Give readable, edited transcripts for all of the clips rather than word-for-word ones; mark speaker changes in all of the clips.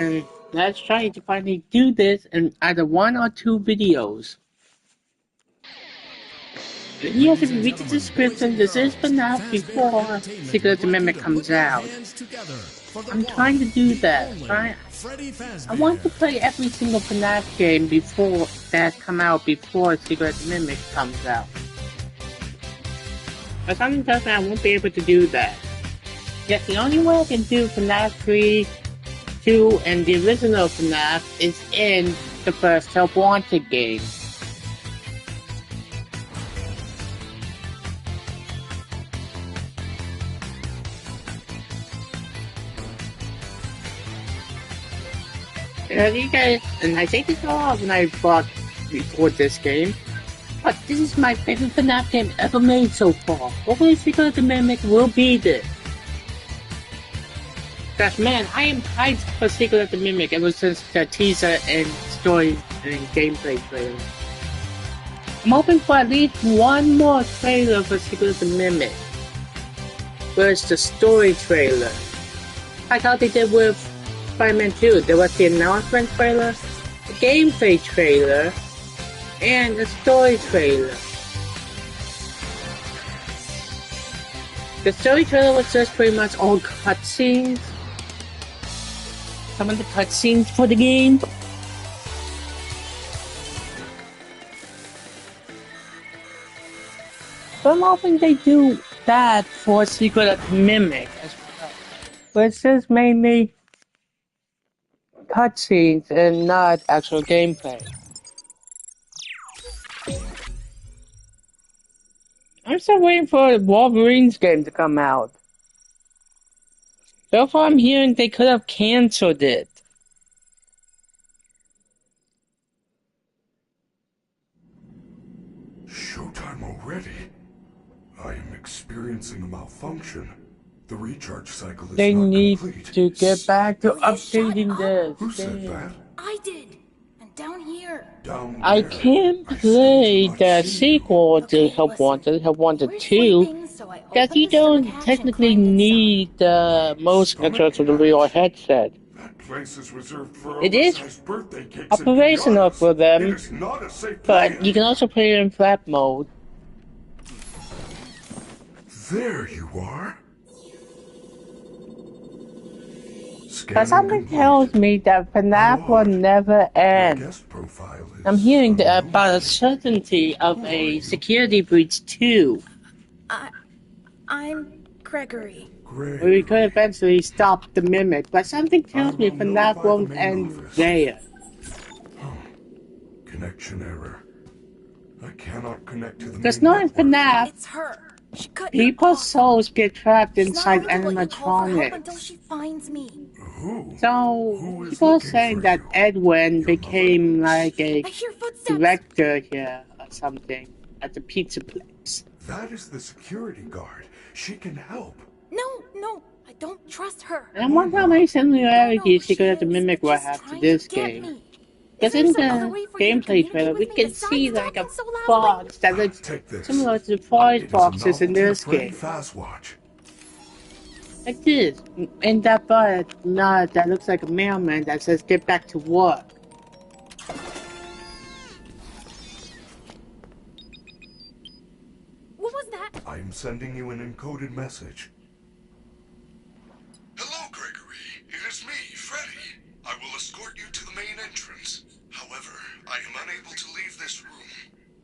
Speaker 1: And let's try to finally do this in either one or two videos. Yes, if you read the description, this is Fnaf before Secret Mimic comes out. I'm trying to do that. I want to play every single Fnaf game before that come out before Secret Mimic comes out. But something tells me I won't be able to do that. Yet the only way I can do Fnaf 3, 2, and the original Fnaf is in the first Help Wanted game. You guys, and I say this all when I record this game, but this is my favorite Fnaf game ever made so far. Hopefully Secret Mimic will be this. Because man, I am hyped for Secret Mimic ever since the teaser and story and gameplay trailer. I'm hoping for at least one more trailer for Secret Mimic. Where's the story trailer? Like how they did with Spider-Man 2, there was the announcement trailer, the gameplay trailer, and the story trailer. The story trailer was just pretty much all cutscenes. Some of the cutscenes for the game. But I'm hoping they do that for Secret Mimic as well. But it's just mainly cutscenes and not actual gameplay. I'm still waiting for Wolverine's game to come out. So far I'm hearing they could have cancelled it.
Speaker 2: Showtime already? I am experiencing a malfunction. The recharge cycle is
Speaker 1: They
Speaker 2: not
Speaker 1: need
Speaker 2: complete.
Speaker 1: to get back to updating this.
Speaker 2: Who said that?
Speaker 3: I did. And down here.
Speaker 2: Down
Speaker 1: I
Speaker 2: there.
Speaker 1: can't
Speaker 2: I
Speaker 1: play
Speaker 2: still do not
Speaker 1: the
Speaker 2: see
Speaker 1: sequel to Help Wanted, Help Wanted 2, because you don't technically need the motion controls for the real headset.
Speaker 2: That place is reserved for
Speaker 1: It is
Speaker 2: oversized birthday cakes and
Speaker 1: operational
Speaker 2: piñatas.
Speaker 1: for them,
Speaker 2: It is not a safe
Speaker 1: but
Speaker 2: play.
Speaker 1: you can also play it in flat mode.
Speaker 2: There you are.
Speaker 1: But something tells me that Fnaf will never end. I'm hearing about a certainty of a security breach too.
Speaker 3: I'm Gregory.
Speaker 1: We could eventually stop the Mimic, but something tells me Fnaf won't end there.
Speaker 2: Connection error. I cannot connect to the
Speaker 1: Because
Speaker 2: main
Speaker 1: knowing
Speaker 2: network.
Speaker 1: Fnaf,
Speaker 3: It's her. She cut
Speaker 1: people's souls get trapped inside
Speaker 3: until
Speaker 1: animatronics.
Speaker 3: she finds me.
Speaker 2: Who?
Speaker 1: So,
Speaker 2: Who is
Speaker 1: people are
Speaker 2: looking
Speaker 1: saying
Speaker 2: for
Speaker 1: that
Speaker 2: you?
Speaker 1: Edwin
Speaker 2: Your
Speaker 1: became
Speaker 2: mother?
Speaker 1: like a
Speaker 3: I hear footsteps.
Speaker 1: director here or something at the pizza place.
Speaker 2: That is the security guard. She can help.
Speaker 3: No, I don't trust her.
Speaker 1: And I wonder how many similarities
Speaker 3: She
Speaker 1: Secret of the Mimic will have to this game. Because in the gameplay trailer, we can see like a box that looks
Speaker 2: Take this.
Speaker 1: similar to the forest
Speaker 2: It is a
Speaker 1: boxes in
Speaker 2: novelty
Speaker 1: this
Speaker 2: Freddy
Speaker 1: game.
Speaker 2: Fast Watch.
Speaker 1: Like this. And that button, that looks like a mailman that says get back to work.
Speaker 3: What was that?
Speaker 2: I am sending you an encoded message. Hello, Gregory. It is me, Freddy. I will escort you to the main entrance. However, I am unable to leave this room.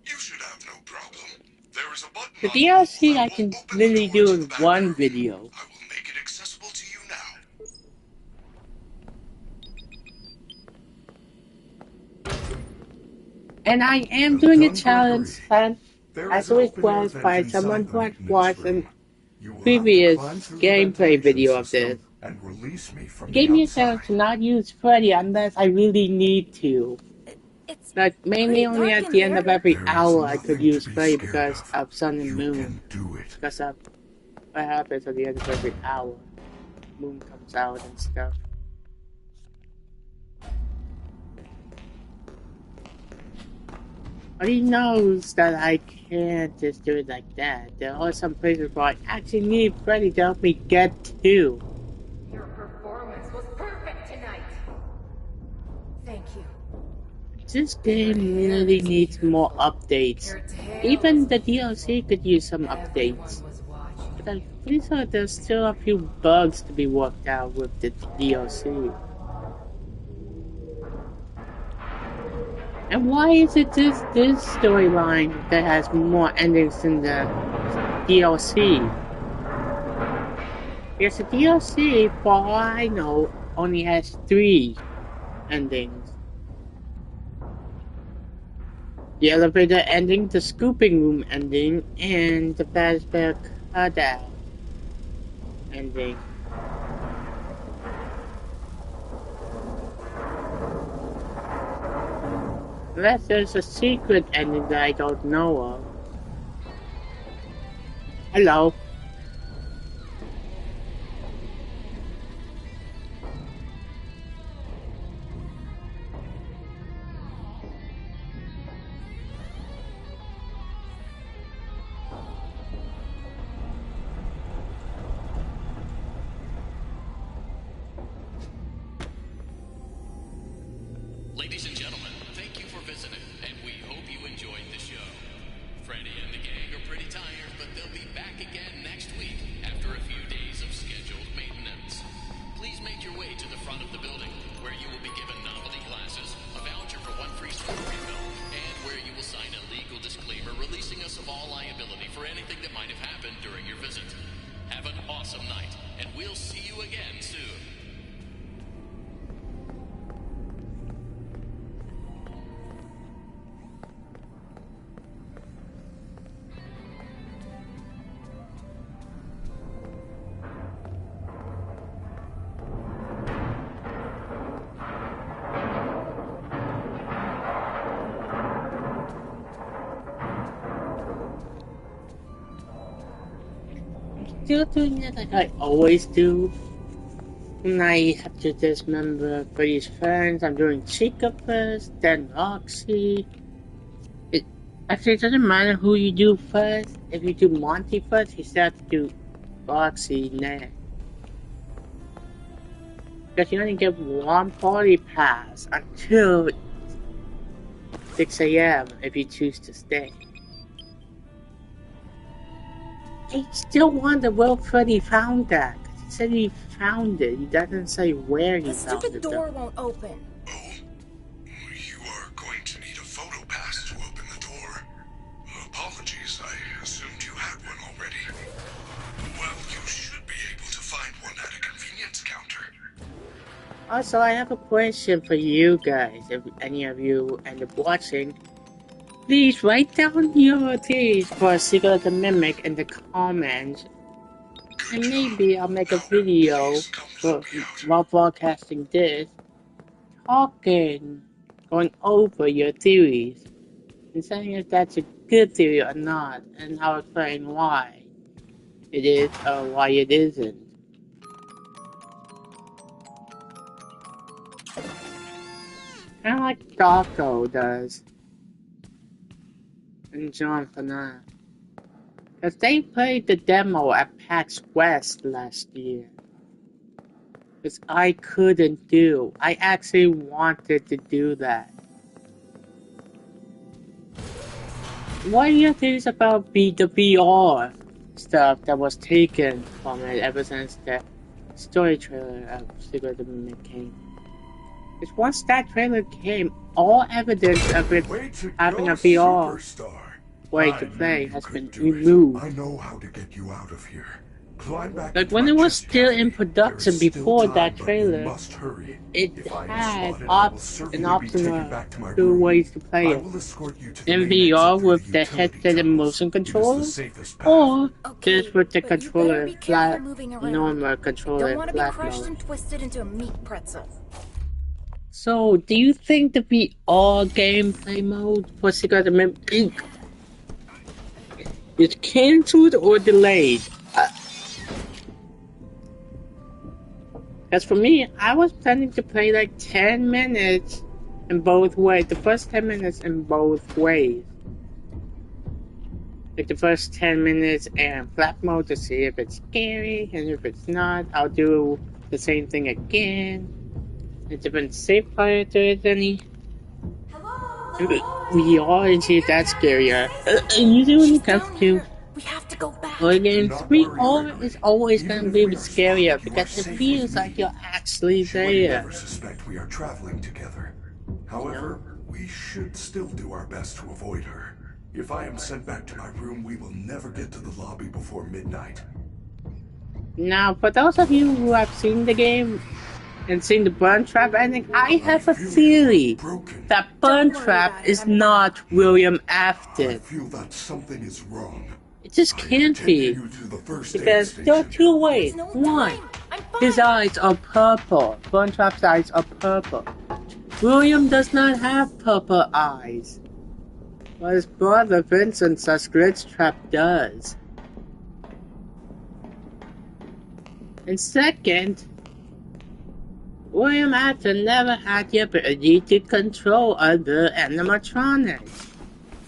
Speaker 2: You should have no problem. There is a button.
Speaker 1: The DLC I can literally do in one video.
Speaker 2: I will make it accessible to you now.
Speaker 1: And I am doing a challenge sent as a request by someone who had watched a previous gameplay video of this. It gave me a chance to not use Freddy unless I really need to. Like, mainly only at the end of every hour I could use Freddy because of Sun and Moon. Because of what happens at the end of every hour. Moon comes out and stuff. But he knows that I can't just do it like that. There are some places where I actually need Freddy to help me get to.
Speaker 4: Your performance was perfect tonight.
Speaker 3: Thank you.
Speaker 1: This game really needs more updates. Even the DLC could use some updates. But I'm pretty sure there's still a few bugs to be worked out with the DLC. And why is it this storyline that has more endings than the DLC? Because the DLC, for all I know, only has 3 endings. The elevator ending, the scooping room ending, and the Fazbear cutout ending. Unless there's a secret ending that I don't know of. Hello.
Speaker 4: Ladies and gentlemen, thank you for visiting, and we hope you enjoyed the show. Freddy and the gang are pretty tired, but they'll be back again next week after a few days of scheduled maintenance. Please make your way to the front of the building, where you will be given novelty glasses, a voucher for 1 free store refill, and where you will sign a legal disclaimer releasing us of all liability for anything that might have happened during your visit. Have an awesome night, and we'll see you again soon.
Speaker 1: Still doing it like I always do. And I have to dismember Freddy's friends. I'm doing Chica first, then Roxy. Actually, it doesn't matter who you do first. If you do Monty first, you still have to do Roxy next. Because you only get 1 party pass until 6 AM if you choose to stay. I still wonder where Freddy found that. He said he found it. He doesn't say where he
Speaker 3: The
Speaker 1: found
Speaker 3: stupid
Speaker 1: it.
Speaker 3: door won't open.
Speaker 2: Oh, you are going to need a photo pass to open the door. Apologies, I assumed you had one already. Well, you should be able to find one at a convenience counter.
Speaker 1: Also, I have a question for you guys. If any of you end up watching, please write down your theories for Secret of the Mimic in the comments. And maybe I'll make a video while broadcasting this, going over your theories, and saying if that's a good theory or not, and I'll explain why it is or why it isn't. Kind of like Darko does, and John Fnaf. Because they played the demo at PAX West last year. Which I couldn't do. I actually wanted to do that. What are your theories about the VR stuff that was taken from it ever since the story trailer of Secret of the Mimic came? Because once that trailer came, all evidence of it having a VR way to play has been removed.
Speaker 2: I know how to get you out of here.
Speaker 1: Like when it was still in production before that trailer, it had an optional 2 ways to play it. In VR with the headset and motion controller, or just with the controller flat, normal controller
Speaker 3: Don't want to be
Speaker 1: flat
Speaker 3: crushed
Speaker 1: mode.
Speaker 3: and twisted into a meat pretzel.
Speaker 1: So, do you think the VR gameplay mode for Secret of the Mimic is cancelled or delayed? As for me, I was planning to play like 10 minutes in both ways. The first 10 minutes in both ways. Like the first 10 minutes in flat mode to see if it's scary, and if it's not, I'll do the same thing again. Has it been safe prior to it, any?
Speaker 3: Hello?
Speaker 1: We are, and see if that's scarier. Usually when
Speaker 3: She's
Speaker 1: it comes
Speaker 3: down
Speaker 1: to
Speaker 3: here. We have to go back.
Speaker 1: horror
Speaker 2: Do
Speaker 1: games,
Speaker 2: not
Speaker 1: 3
Speaker 2: worry,
Speaker 1: horror
Speaker 2: Gregory.
Speaker 1: is always
Speaker 2: Even
Speaker 1: gonna
Speaker 2: if
Speaker 1: be
Speaker 2: we are
Speaker 1: scarier
Speaker 2: spotted, you are
Speaker 1: because it
Speaker 2: safe
Speaker 1: feels
Speaker 2: with
Speaker 1: like
Speaker 2: me.
Speaker 1: you're actually
Speaker 2: She would
Speaker 1: there.
Speaker 2: never suspect we are traveling together.
Speaker 1: You know?
Speaker 2: However, we should still do our best to avoid her. If I am sent back to my room, we will never get to the lobby before midnight.
Speaker 1: Now, for those of you who have seen the game and seen the Burn Trap ending, I have a theory
Speaker 2: Broken.
Speaker 1: that
Speaker 3: Don't
Speaker 1: Burn
Speaker 3: worry
Speaker 1: Trap
Speaker 3: about it,
Speaker 1: is
Speaker 3: I'm coming.
Speaker 1: not William
Speaker 2: I
Speaker 1: Afton.
Speaker 2: feel that something is wrong.
Speaker 1: It just
Speaker 2: I am
Speaker 1: can't
Speaker 2: taking
Speaker 1: be.
Speaker 2: you to the first aid
Speaker 1: Because there are
Speaker 2: station.
Speaker 1: 2 ways.
Speaker 3: There's no
Speaker 1: 1,
Speaker 3: time. I'm fine.
Speaker 1: his eyes are purple. Burn Trap's eyes are purple. William does not have purple eyes. But his brother Vincent's Glitch Trap does. And second, William Afton never had the ability to control other animatronics.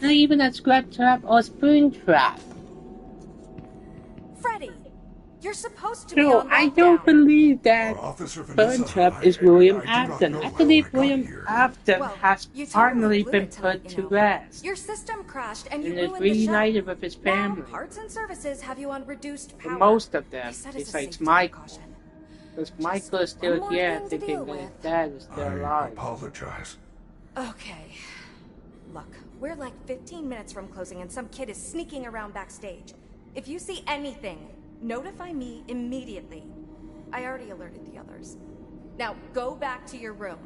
Speaker 1: Not even a Scrap Trap or Spoon Trap.
Speaker 3: Freddy, you're supposed to be
Speaker 1: So
Speaker 3: on
Speaker 1: I
Speaker 3: lockdown.
Speaker 1: don't believe that
Speaker 2: Officer
Speaker 1: Burn
Speaker 2: Vanessa,
Speaker 1: Trap is William
Speaker 2: I do not
Speaker 1: Afton.
Speaker 2: know
Speaker 1: I
Speaker 2: how
Speaker 1: believe
Speaker 2: I got
Speaker 1: William
Speaker 2: here.
Speaker 1: Afton
Speaker 3: Well,
Speaker 1: has
Speaker 3: you totally
Speaker 1: finally
Speaker 3: blew
Speaker 1: been
Speaker 3: it tonight,
Speaker 1: put
Speaker 3: you
Speaker 1: to
Speaker 3: know.
Speaker 1: rest
Speaker 3: Your system crashed and you
Speaker 1: and is
Speaker 3: ruined the show.
Speaker 1: reunited with his family.
Speaker 3: Now, parts and services have you on reduced
Speaker 1: For
Speaker 3: power.
Speaker 1: most of them,
Speaker 3: They said it's a
Speaker 1: besides
Speaker 3: safety
Speaker 1: Michael.
Speaker 3: precaution.
Speaker 1: Because Michael is still
Speaker 3: one more
Speaker 1: here
Speaker 3: thing to
Speaker 1: thinking
Speaker 3: deal
Speaker 1: that his
Speaker 3: with.
Speaker 1: dad is still
Speaker 2: I
Speaker 1: alive.
Speaker 2: apologize.
Speaker 3: Okay. Look, we're like 15 minutes from closing and some kid is sneaking around backstage. If you see anything, notify me immediately. I already alerted the others. Now, go back to your room.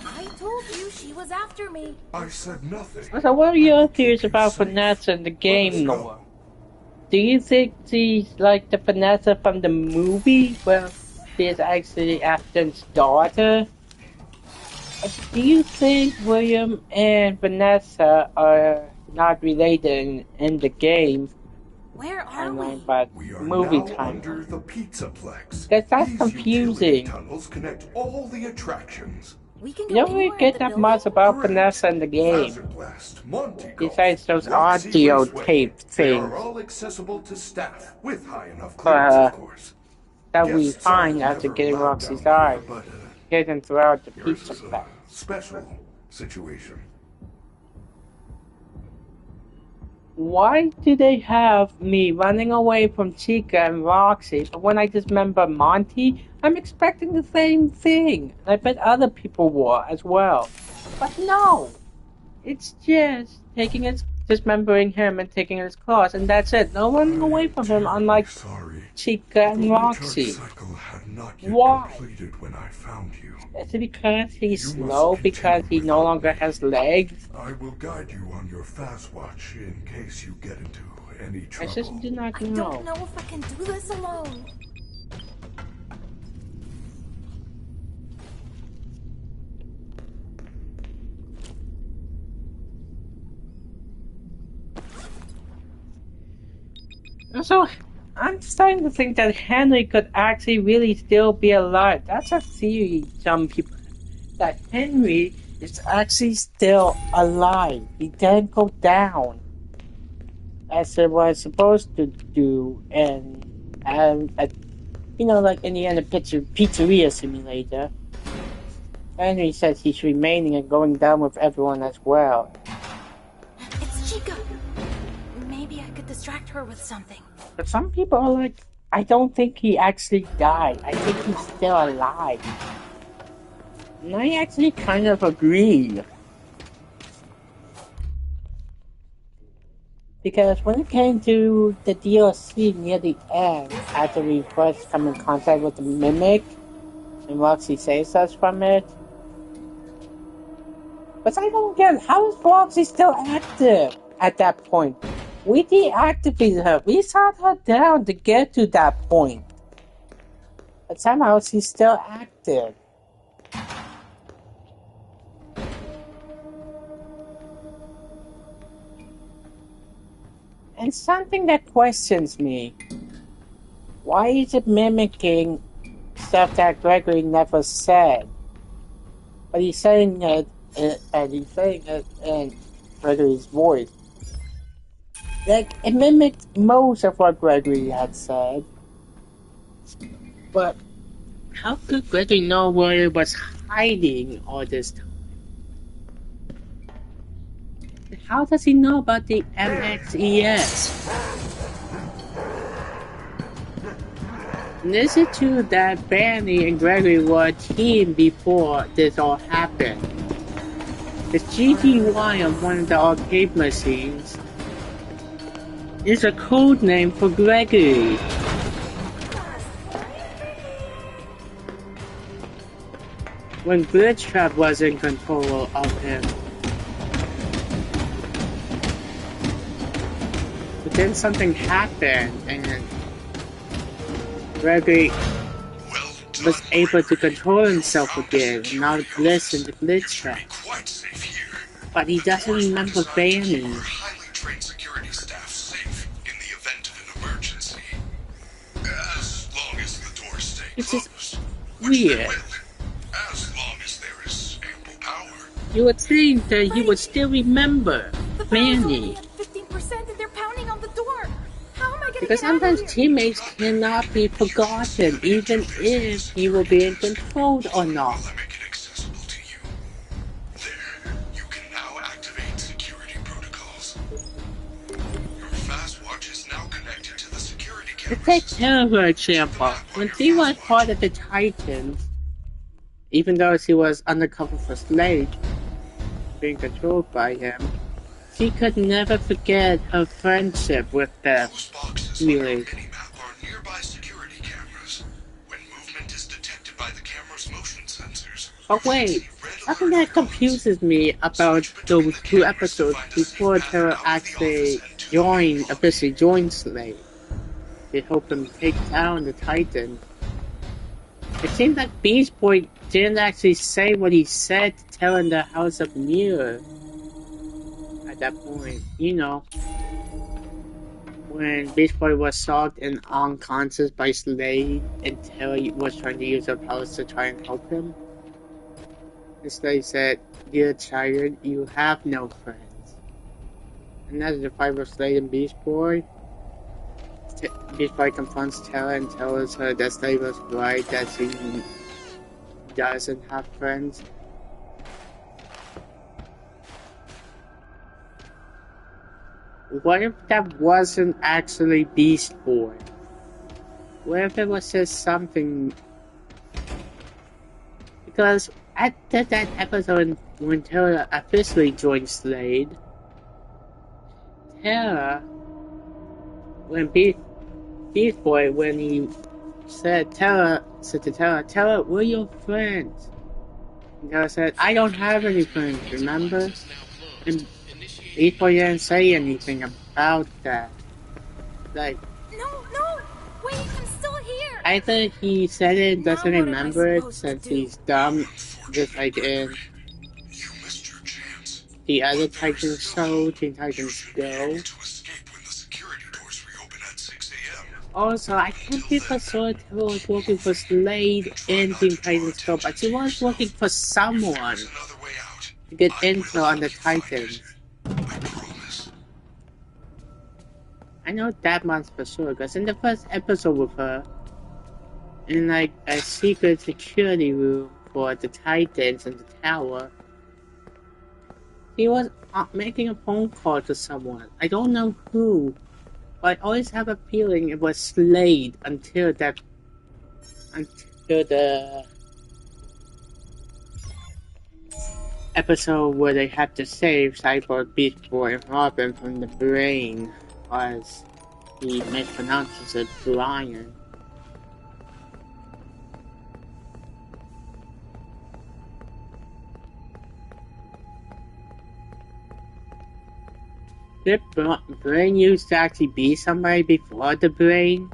Speaker 3: I told you she was after me.
Speaker 2: I said nothing.
Speaker 1: So what are your
Speaker 2: I will keep
Speaker 1: theories
Speaker 2: you
Speaker 1: about
Speaker 2: safe.
Speaker 1: Vanessa in the
Speaker 2: Let us
Speaker 1: game,
Speaker 2: go.
Speaker 1: Noah? Do you think she's like the Vanessa from the movie? Well, she is actually Afton's daughter? Or do you think William and Vanessa are not related in the game
Speaker 3: Where are
Speaker 1: timeline,
Speaker 3: we?
Speaker 1: but
Speaker 2: We are
Speaker 1: movie
Speaker 2: now under
Speaker 1: timeline?
Speaker 2: the Pizzaplex.
Speaker 1: Because that's
Speaker 2: These
Speaker 1: confusing.
Speaker 2: utility tunnels connect all the attractions.
Speaker 3: We can
Speaker 1: You
Speaker 3: go
Speaker 1: don't really
Speaker 3: anywhere in
Speaker 1: get
Speaker 3: the
Speaker 1: that
Speaker 3: building?
Speaker 1: much about
Speaker 2: Correct.
Speaker 1: Vanessa in the game.
Speaker 2: Hazard Blast, Monte Golf,
Speaker 1: Besides those
Speaker 2: Roxy
Speaker 1: audio
Speaker 2: Raceway.
Speaker 1: tape
Speaker 2: They are
Speaker 1: things
Speaker 2: all accessible to staff with high enough clearance, of course.
Speaker 1: that we
Speaker 2: Guests
Speaker 1: find
Speaker 2: are
Speaker 1: after
Speaker 2: never
Speaker 1: getting
Speaker 2: allowed
Speaker 1: Roxy's
Speaker 2: down
Speaker 1: eye
Speaker 2: here, but
Speaker 1: hidden throughout the
Speaker 2: yours
Speaker 1: pizza
Speaker 2: is a
Speaker 1: place.
Speaker 2: special situation.
Speaker 1: Why do they have me running away from Chica and Roxy, but when I dismember Monty, I'm expecting the same thing? And I bet other people were as well. But no! It's just dismembering him and taking his claws, and that's it. No running away from him, unlike
Speaker 2: Sorry.
Speaker 1: Chica and
Speaker 2: The recharge
Speaker 1: Roxy.
Speaker 2: cycle had not yet
Speaker 1: Why?
Speaker 2: completed when I found you.
Speaker 1: Is it because he's
Speaker 2: You
Speaker 1: slow?
Speaker 2: must
Speaker 1: Because he
Speaker 2: continue
Speaker 1: no
Speaker 2: without
Speaker 1: longer
Speaker 2: me.
Speaker 1: has legs?
Speaker 2: I will guide you on your fast watch in case you get into any
Speaker 1: I
Speaker 2: trouble.
Speaker 1: just do not
Speaker 3: I
Speaker 1: know.
Speaker 3: don't know if I can do this alone.
Speaker 1: So, I'm starting to think that Henry could actually really still be alive. That's a theory some people that Henry is actually still alive. He didn't go down as it was supposed to do, and like in the end of Pizzeria Simulator. Henry says he's remaining and going down with everyone as well.
Speaker 3: It's Chica. Maybe I could distract her with something.
Speaker 1: But some people are like, I don't think he actually died. I think he's still alive. And I actually kind of agree. Because when it came to the DLC near the end, after we first come in contact with the Mimic, and Roxy saves us from it. But I don't get, how is Roxy still active at that point? We deactivated her. We shot her down to get to that point. But somehow she's still active. And something that questions me. Why is it mimicking stuff that Gregory never said? But he's saying it, and he's saying it in Gregory's voice. Like, it mimicked most of what Gregory had said. But how could Gregory know where he was hiding all this time? How does he know about the MXES? And is it true that Benny and Gregory were a team before this all happened? The GTY on one of the arcade machines is a code name for Gregory. When Glitchtrap was in control of him. But then something happened and Gregory was able to control himself again and not listen to Glitchtrap. But he doesn't remember Benny. It's just weird. You would think that he would still remember Benny.
Speaker 3: 15% and they're pounding on the door. How am I gonna
Speaker 1: Because
Speaker 3: get out of
Speaker 1: sometimes
Speaker 3: here?
Speaker 1: teammates cannot be forgotten, even if he will be in control or not. Let's take Terra for example. When he was part of the Titans, even though she was undercover for Slade, being controlled by him, she could never forget her friendship with them. Really. But wait, something that confuses me about those 2 episodes before Terra actually officially joined Slade. They helped them take down the Titans. It seems like Beast Boy didn't actually say what he said to Terra in the House of Mirror. At that point, you know, when Beast Boy was shocked and unconscious by Slade and Terra was trying to use her powers to try and help him. And Slade said, "Dear child, you have no friends." And that's the fight with Slade and Beast Boy. Beast Boy confronts Terra and tells her that Slade was right, that she doesn't have friends. What if that wasn't actually Beast Boy? What if it was just something? Because after that episode when Terra officially joined Slade, when Beast Boy, when he said to Terra, we're your friends. And Terra said, I don't have any friends, remember? And Beast Boy didn't say anything about that. Like,
Speaker 3: No, wait, I'm still here.
Speaker 1: either he said it and doesn't remember it since he's dumb, just like in the other Titans show, Teen Titans Go. Also, I can't be for sure Terra was working for Slade in Teen Titans Go, but she was working for someone to get intel on the Titans. I know that much for sure, because in the first episode with her, in like a secret security room for the Titans in the tower, he was making a phone call to someone. I don't know who, but I always have a feeling it was Slade until the episode where they had to save Cyborg, Beast Boy, and Robin from the brain, as he mispronounces it, Brian. Did brain used to actually be somebody before the brain?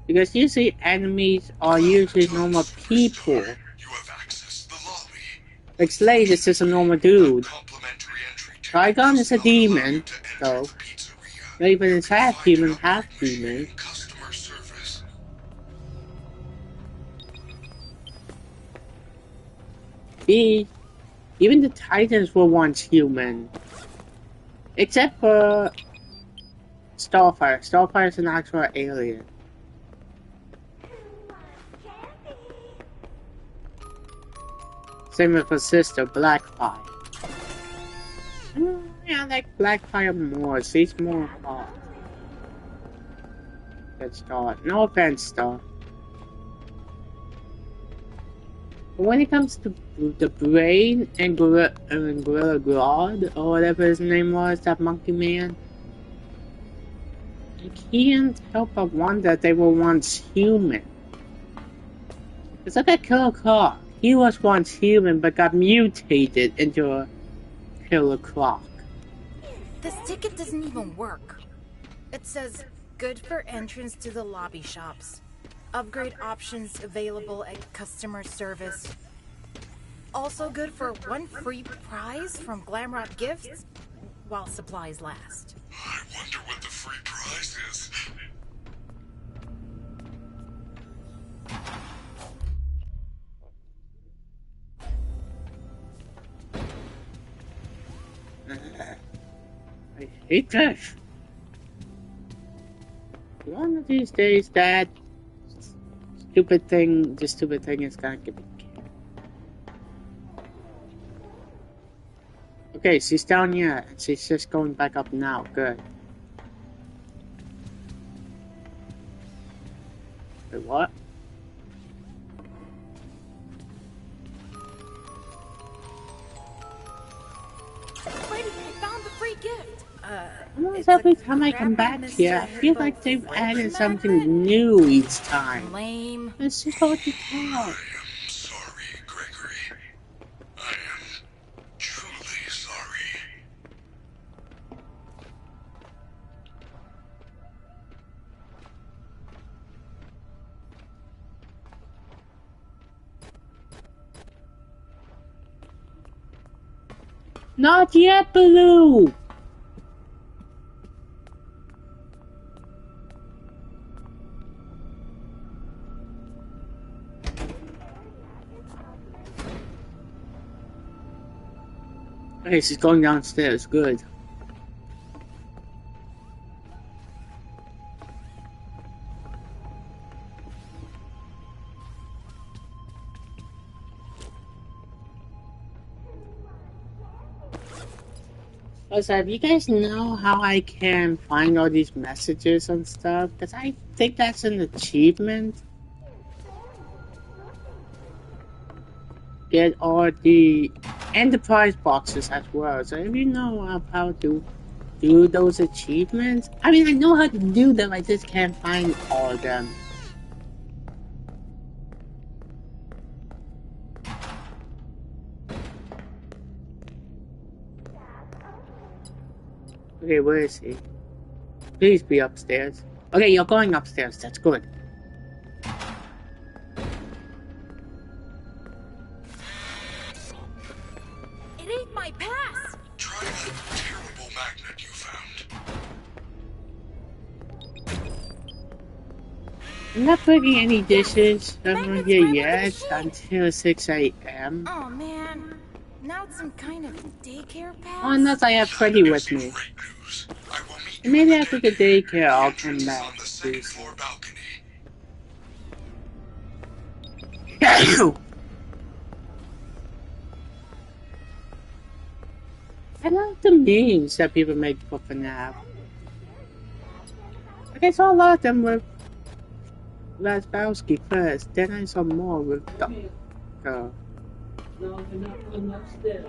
Speaker 1: Because usually enemies are usually normal people. Like Slade is just a normal dude. Trigon is a demon, though. Raven is half human, half demon. Even the Titans were once human. Except for Starfire. Starfire is an actual alien. Same with her sister, Blackfire. Yeah, I like Blackfire more. She's more hot. Good Star. No offense, Star. But when it comes to the brain and Gorilla Grodd, or whatever his name was, that monkey man, I can't help but wonder if they were once human. It's like a Killer Croc. He was once human but got mutated into a Killer Croc.
Speaker 5: This ticket doesn't even work. It says, good for entrance to the lobby shops. Upgrade options available at customer service. Also good for 1 free prize from Glamrock Gifts while supplies last.
Speaker 2: I wonder what the free prize is.
Speaker 1: I hate this. One of these days, that stupid thing is gonna get me killed. Okay, she's down here, and she's just going back up now. Good. Wait, what?
Speaker 5: Freddy, I found the free gift.
Speaker 1: Almost every time I come back here, I feel like they've added something new each time.
Speaker 5: Lame.
Speaker 1: It's just hard to tell.
Speaker 2: I am sorry, Gregory. I am truly sorry.
Speaker 1: Not yet, Baloo! Okay, she's going downstairs. Good. Also, if you guys know how I can find all these messages and stuff, because I think that's an achievement. Get all the enterprise boxes as well. So if you know how to do those achievements, I mean, I know how to do them, I just can't find all of them. Okay, where is he? Please be upstairs. Okay, you're going upstairs. That's good.
Speaker 5: It ain't my pass.
Speaker 2: Try that terrible magnet you found.
Speaker 1: I'm not cooking any dishes over here yet until 6 a.m.
Speaker 5: Oh man. Now it's some kind of daycare pass?
Speaker 1: Unless I have Freddy with me.
Speaker 2: Great news. I will meet
Speaker 1: And maybe after the daycare, I'll come
Speaker 2: entrance
Speaker 1: back.
Speaker 2: on the second floor balcony.
Speaker 1: I love the memes that people make for Fnaf. I saw a lot of them with Razbowski first, then I saw more with the girl.
Speaker 6: No, they're not going upstairs.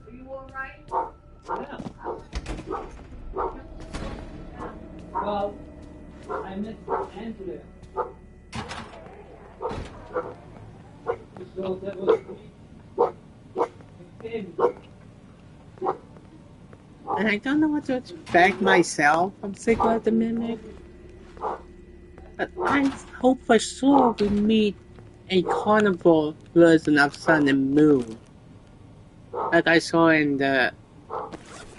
Speaker 7: Are you alright?
Speaker 6: Yeah. Well, I met Andrea. So that was
Speaker 1: And I don't know what to expect myself from Sigma the Mimic. But I hope for sure we meet a carnival version of Sun and Moon. Like I saw in the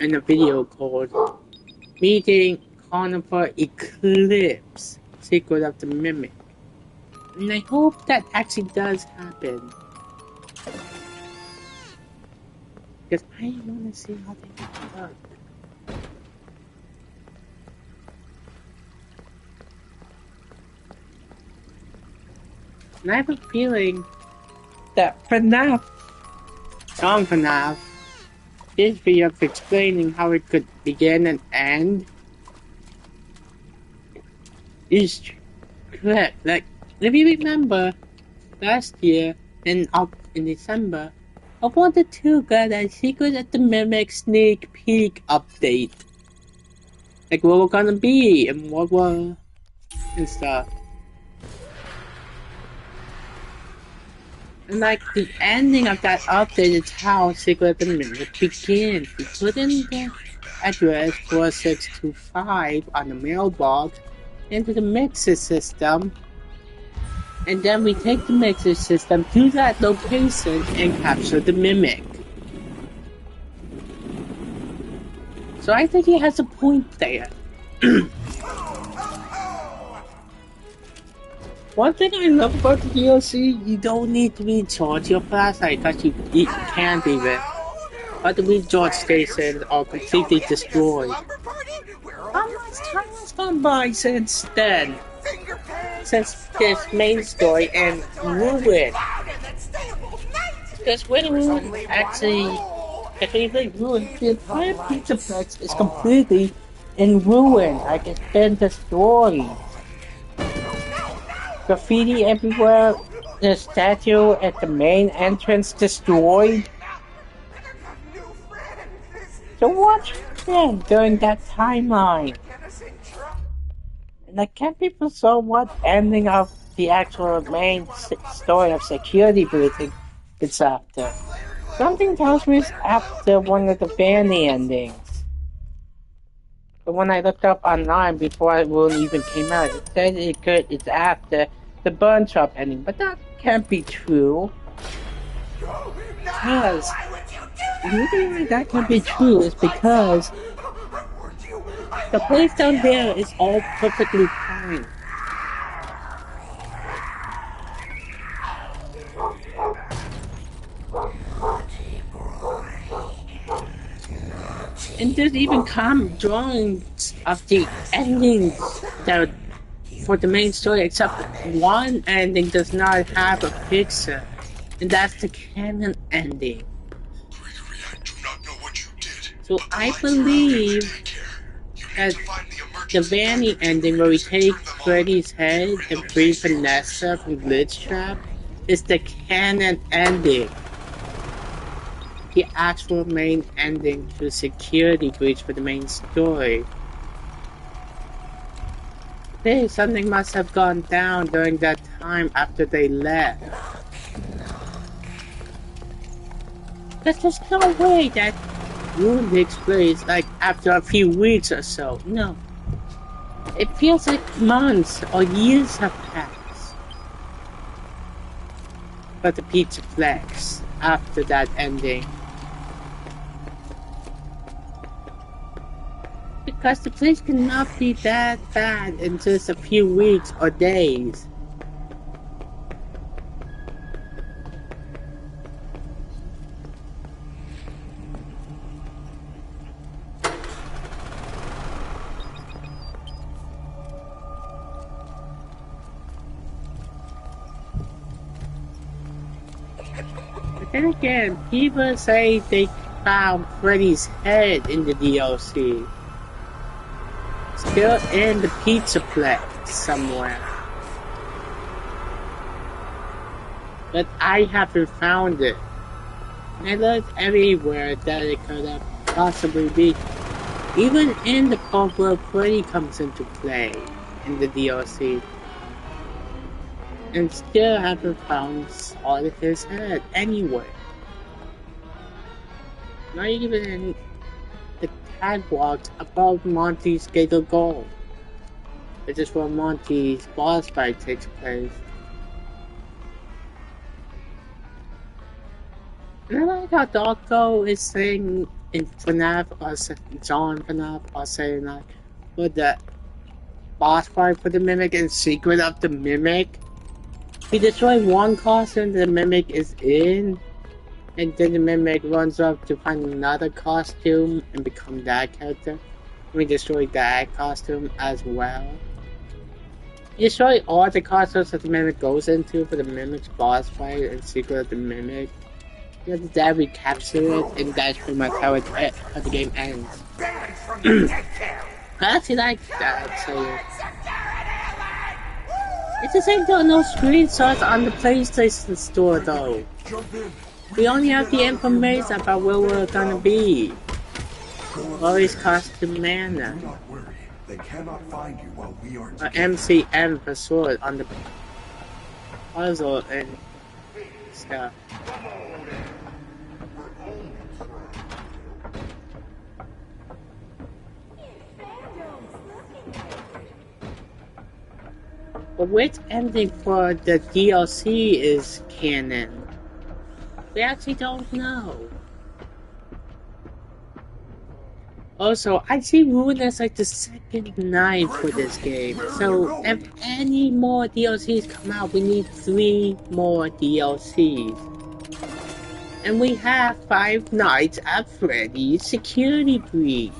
Speaker 1: in a video called Meeting Conifer Eclipse, Secret of the Mimic. And I hope that actually does happen. Because I want to see how they work. And I have a feeling that Fnaf, this video of explaining how it could begin and end is correct. Like, if you remember, last year in December, I wanted to get a Secret of the Mimic sneak peek update. Like what we're gonna be and what we're and stuff. And like the ending of that update is how Secret of the Mimic begins. We put in the address 4625 on the mailbox into the mixer system, and then we take the mixer system to that location and capture the mimic. So I think he has a point there. One thing I love about the DLC, you don't need to recharge your flashlight because you can't even. But the recharge stations are completely destroyed. How much time has gone by since then? Since this main story and Ruin. Because when Ruin actually, Ruin, the entire Pizzaplex is completely in ruin. Like it's been destroyed. Graffiti everywhere, the statue at the main entrance destroyed. So what's happened during that timeline? And I can't people saw what ending of the actual main story of security breaching it's after. Something tells me it's after one of the Vanny endings. But when I looked up online before it even came out, it said it's after the Burn Shop ending, but that can't be true. Because the reason why that can't be true is because the place down there is all perfectly fine. And there's even drawings of the endings that for the main story, except one ending does not have a picture, and that's the canon ending.
Speaker 2: Gregory, I do not know what you did.
Speaker 1: So I believe that the Vanny ending where we take Freddy's head and free Vanessa from Glitch Trap is the canon ending. The actual main ending to Security Breach for the main story. Hey, something must have gone down during that time after they left. There's no way that Ruin takes place like after a few weeks or so. No. It feels like months or years have passed. But the Pizza Flex after that ending. Because the place cannot be that bad in just a few weeks or days. But then again, people say they found Freddy's head in the DLC. Still in the Pizzaplex somewhere. But I haven't found it. I looked everywhere that it could have possibly be. Even in the part where Freddy comes into play in the DLC. And still haven't found all of his head anywhere. Not even in the catwalks above Monty's Gate of Gold, which is where Monty's boss fight takes place. And I like how Doggo is saying in Fnaf or John Fnaf or saying like for the boss fight for the mimic and secret of the mimic. We destroy one costume the mimic is in, and then the mimic runs up to find another costume and become that character. We destroy that costume as well. You destroy all the costumes that the mimic goes into for the mimic's boss fight and secret of the mimic. You have to recapture it, and that's pretty much how the game ends. I actually like that, so it's the same though, no screenshots on the PlayStation Store though. We only have the information about where we're gonna be. Always costume mana.
Speaker 2: Do not worry. They cannot find you while we are
Speaker 1: Or
Speaker 2: together.
Speaker 1: MCM for sword on the puzzle and stuff. But which ending for the DLC is canon? We actually don't know. Also, I see Ruin as like the second knife for this game. So if any more DLCs come out, we need 3 more DLCs. And we have 5 Nights at Freddy's Security Breach.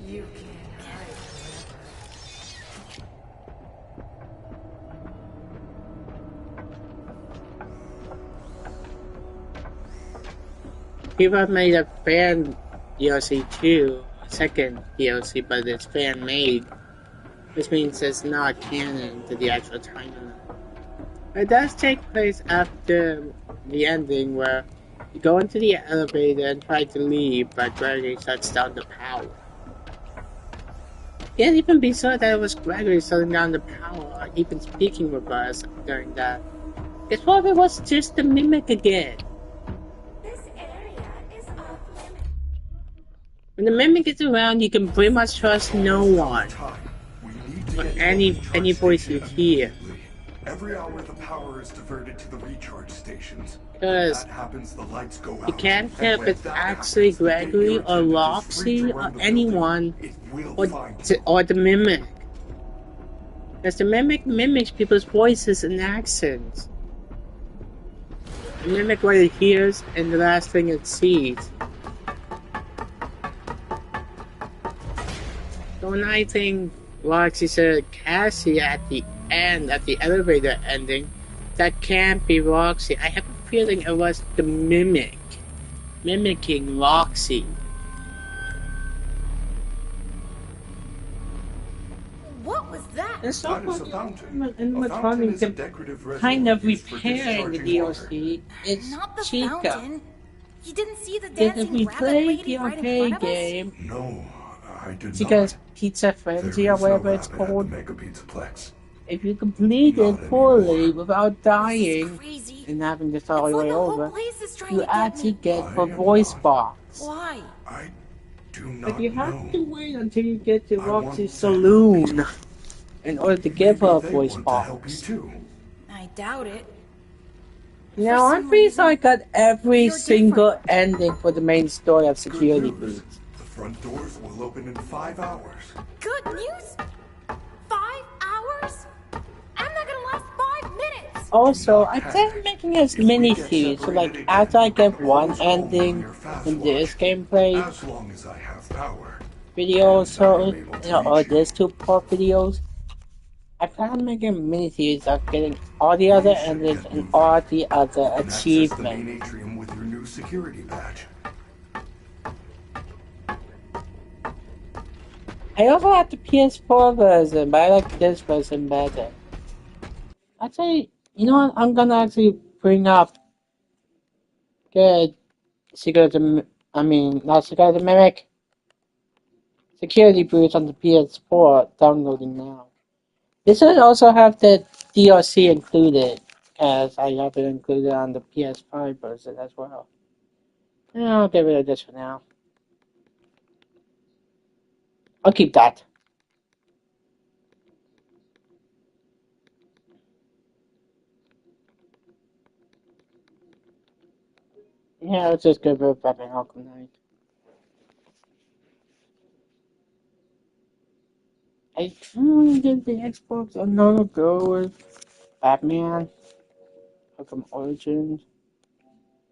Speaker 5: You can't hide.
Speaker 1: People have made a fan DLC too, second DLC, but it's fan made, which means it's not canon to the actual timeline. It does take place after the ending where you go into the elevator and try to leave, but Gregory shuts down the power. You can't even be sure that it was Gregory shutting down the power or even speaking with us during that. Guess what if it was just the mimic again? When the mimic is around, you can pretty much trust no one. Or any voice you hear.
Speaker 2: Every hour the power is diverted to the recharge stations.
Speaker 1: Because
Speaker 2: That happens, the lights go out.
Speaker 1: you can't tell if it's actually Gregory or Roxy or anyone or the mimic. Because the mimic mimics people's voices and accents. The mimic what it hears and the last thing it sees. So when I think Roxy said Cassie at the end, at the elevator ending, that can't be Roxy. I have a feeling it was the mimic. Mimicking Roxy.
Speaker 5: What was that?
Speaker 1: And so
Speaker 2: That is a fountain.
Speaker 1: and
Speaker 2: A fountain is a
Speaker 1: to
Speaker 2: decorative reservoir
Speaker 1: kind of
Speaker 2: used for
Speaker 1: repairing the
Speaker 2: discharging water.
Speaker 1: DLC. It's
Speaker 5: Not the
Speaker 1: Chica.
Speaker 5: fountain. You didn't see the
Speaker 1: Did
Speaker 5: dancing
Speaker 1: we
Speaker 5: rabbit
Speaker 1: play
Speaker 5: lady
Speaker 1: the
Speaker 5: right in
Speaker 1: arcade
Speaker 5: front of us?
Speaker 1: game?
Speaker 2: No, I did
Speaker 1: Because
Speaker 2: not.
Speaker 1: Pizza Frenzy or whatever it's called.
Speaker 2: Mega Pizzaplex.
Speaker 1: If you complete it
Speaker 2: Not
Speaker 1: fully
Speaker 2: anymore.
Speaker 1: without dying
Speaker 5: Crazy.
Speaker 1: and having to start all
Speaker 5: It's
Speaker 1: the
Speaker 5: like
Speaker 1: way
Speaker 5: the whole
Speaker 1: over,
Speaker 5: place is trying
Speaker 1: you
Speaker 5: to get
Speaker 1: actually
Speaker 5: me.
Speaker 1: get
Speaker 2: I
Speaker 1: for
Speaker 2: am
Speaker 1: voice
Speaker 2: not.
Speaker 1: box.
Speaker 5: Why?
Speaker 2: I do
Speaker 1: But
Speaker 2: not
Speaker 1: you
Speaker 2: know.
Speaker 1: have to wait until you get to
Speaker 2: I want
Speaker 1: Roxy's
Speaker 2: to
Speaker 1: saloon in order to give her a
Speaker 2: Maybe they
Speaker 1: voice
Speaker 2: want to help you
Speaker 1: box.
Speaker 2: too.
Speaker 5: I doubt it.
Speaker 1: Now,
Speaker 5: For
Speaker 1: I'm
Speaker 5: some
Speaker 1: pretty
Speaker 5: reason,
Speaker 1: sure I got every
Speaker 5: you're
Speaker 1: single ending for the main story of
Speaker 2: Good
Speaker 1: Security
Speaker 2: news.
Speaker 1: Breach.
Speaker 2: The front doors will open in 5 hours.
Speaker 5: Good news? 5 hours? I'm not gonna last 5 minutes.
Speaker 1: Also, I plan making a mini series, so like after I get one ending in this gameplay
Speaker 2: As long as I have power.
Speaker 1: video,
Speaker 2: And
Speaker 1: so
Speaker 2: I am able to
Speaker 1: or
Speaker 2: reach you.
Speaker 1: these 2-part videos, I plan on making a mini series of getting all the other
Speaker 2: You should
Speaker 1: endings
Speaker 2: get
Speaker 1: and
Speaker 2: moving.
Speaker 1: all the other
Speaker 2: You can access the
Speaker 1: achievements.
Speaker 2: main atrium with your new security badge.
Speaker 1: I also have the PS4 version, but I like this version better. Actually, you know what? I'm gonna actually bring up good not Secret of the Mimic, Security Breach on the PS4, downloading now. This would also have the DLC included, as I have it included on the PS5 version as well. Yeah, I'll get rid of this for now. I'll keep that. Yeah, let's just go for Batman Arkham Knight. I truly did the Xbox a long ago with Batman, Arkham Origins.